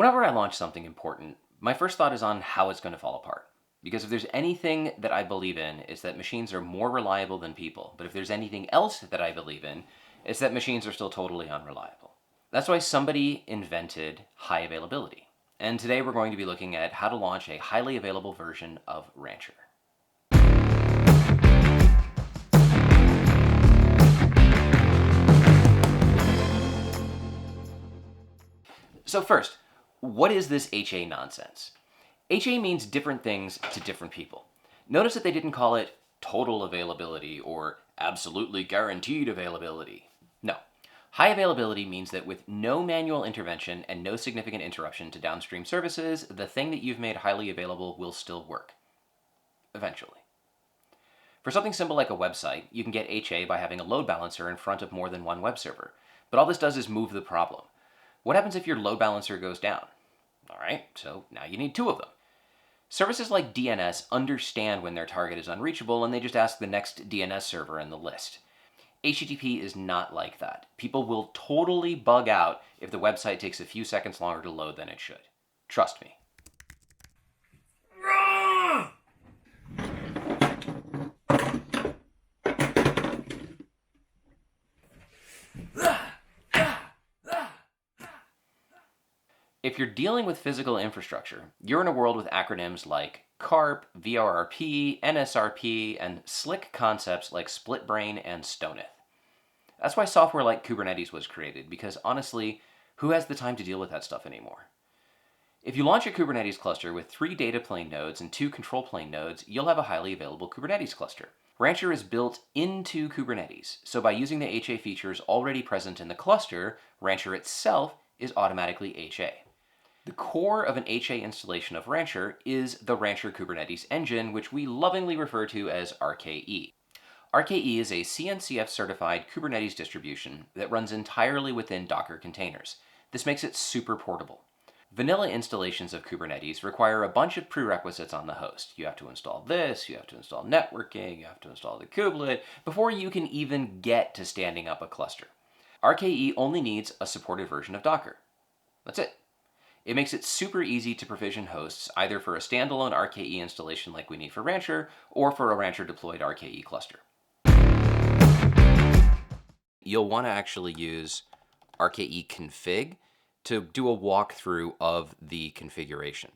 Whenever I launch something important, my first thought is on how it's going to fall apart. Because if there's anything that I believe in, it's that machines are more reliable than people. But if there's anything else that I believe in, it's that machines are still totally unreliable. That's why somebody invented high availability. And today we're going to be looking at how to launch a highly available version of Rancher. So first, what is this HA nonsense? HA means different things to different people. Notice that they didn't call it total availability or absolutely guaranteed availability. No. High availability means that with no manual intervention and no significant interruption to downstream services, the thing that you've made highly available will still work. Eventually. For something simple like a website, you can get HA by having a load balancer in front of more than one web server. But all this does is move the problem. What happens if your load balancer goes down? All right, so now you need two of them. Services like DNS understand when their target is unreachable and they just ask the next DNS server in the list. HTTP is not like that. People will totally bug out if the website takes a few seconds longer to load than it should. Trust me. If you're dealing with physical infrastructure, you're in a world with acronyms like CARP, VRRP, NSRP, and slick concepts like split brain and stoneth. That's why software like Kubernetes was created, because honestly, who has the time to deal with that stuff anymore? If you launch a Kubernetes cluster with 3 data plane nodes and 2 control plane nodes, you'll have a highly available Kubernetes cluster. Rancher is built into Kubernetes, so by using the HA features already present in the cluster, Rancher itself is automatically HA. The core of an HA installation of Rancher is the Rancher Kubernetes engine, which we lovingly refer to as RKE. RKE is a CNCF-certified Kubernetes distribution that runs entirely within Docker containers. This makes it super portable. Vanilla installations of Kubernetes require a bunch of prerequisites on the host. You have to install this, you have to install networking, you have to install the kubelet, before you can even get to standing up a cluster. RKE only needs a supported version of Docker. That's it. It makes it super easy to provision hosts, either for a standalone RKE installation like we need for Rancher, or for a Rancher deployed RKE cluster. You'll want to actually use RKE config to do a walkthrough of the configuration.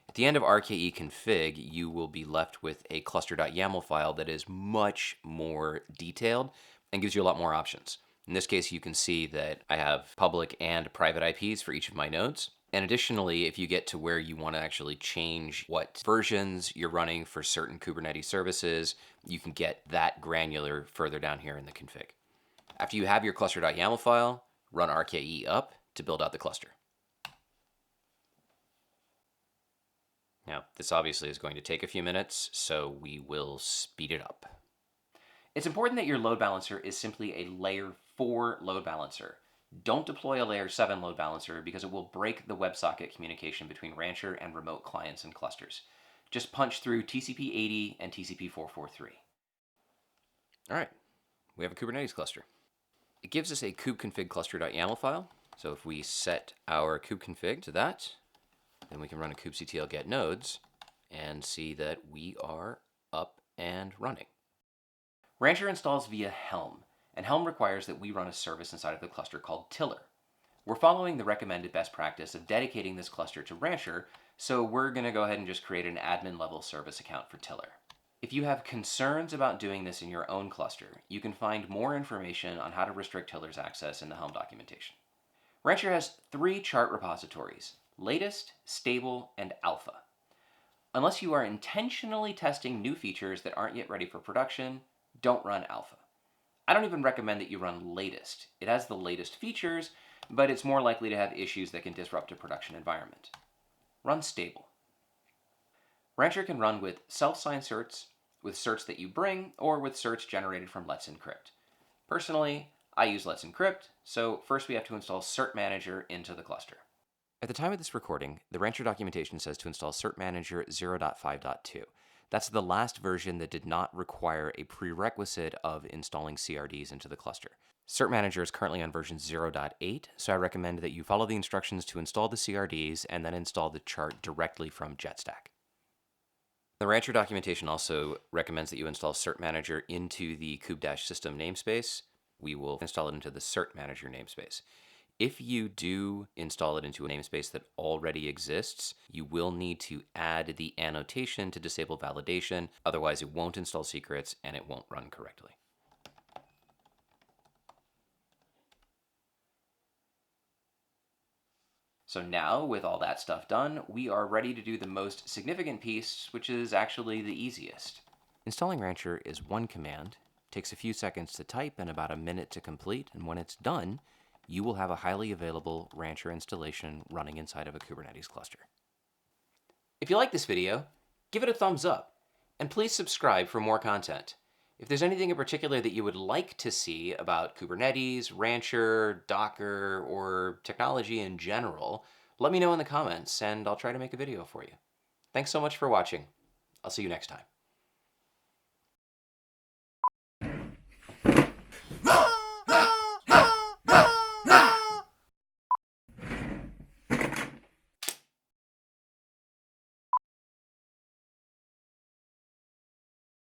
At the end of RKE config, you will be left with a cluster.yaml file that is much more detailed and gives you a lot more options. In this case, you can see that I have public and private IPs for each of my nodes. And additionally, if you get to where you want to actually change what versions you're running for certain Kubernetes services, you can get that granular further down here in the config. After you have your cluster.yaml file, run RKE up to build out the cluster. Now, this obviously is going to take a few minutes, so we will speed it up. It's important that your load balancer is simply a layer 4 load balancer. Don't deploy a layer 7 load balancer because it will break the WebSocket communication between Rancher and remote clients and clusters. Just punch through TCP/80 and TCP/443. All right, we have a Kubernetes cluster. It gives us a kubeconfig cluster.yaml file. So if we set our kubeconfig to that, then we can run a kubectl get nodes and see that we are up and running. Rancher installs via Helm, and Helm requires that we run a service inside of the cluster called Tiller. We're following the recommended best practice of dedicating this cluster to Rancher, so we're going to go ahead and just create an admin level service account for Tiller. If you have concerns about doing this in your own cluster, you can find more information on how to restrict Tiller's access in the Helm documentation. Rancher has 3 chart repositories: latest, stable, and alpha. Unless you are intentionally testing new features that aren't yet ready for production, don't run alpha. I don't even recommend that you run latest. It has the latest features, but it's more likely to have issues that can disrupt a production environment. Run stable. Rancher can run with self-signed certs, with certs that you bring, or with certs generated from Let's Encrypt. Personally, I use Let's Encrypt, so first we have to install Cert-Manager into the cluster. At the time of this recording, the Rancher documentation says to install Cert-Manager 0.5.2. That's the last version that did not require a prerequisite of installing CRDs into the cluster. Cert-Manager is currently on version 0.8, so I recommend that you follow the instructions to install the CRDs and then install the chart directly from Jetstack. The Rancher documentation also recommends that you install Cert-Manager into the kube-system namespace. We will install it into the Cert-Manager namespace. If you do install it into a namespace that already exists, you will need to add the annotation to disable validation. Otherwise, it won't install secrets and it won't run correctly. So now, with all that stuff done, we are ready to do the most significant piece, which is actually the easiest. Installing Rancher is one command, takes a few seconds to type and about a minute to complete, and when it's done, you will have a highly available Rancher installation running inside of a Kubernetes cluster. If you like this video, give it a thumbs up, and please subscribe for more content. If there's anything in particular that you would like to see about Kubernetes, Rancher, Docker, or technology in general, let me know in the comments, and I'll try to make a video for you. Thanks so much for watching. I'll see you next time.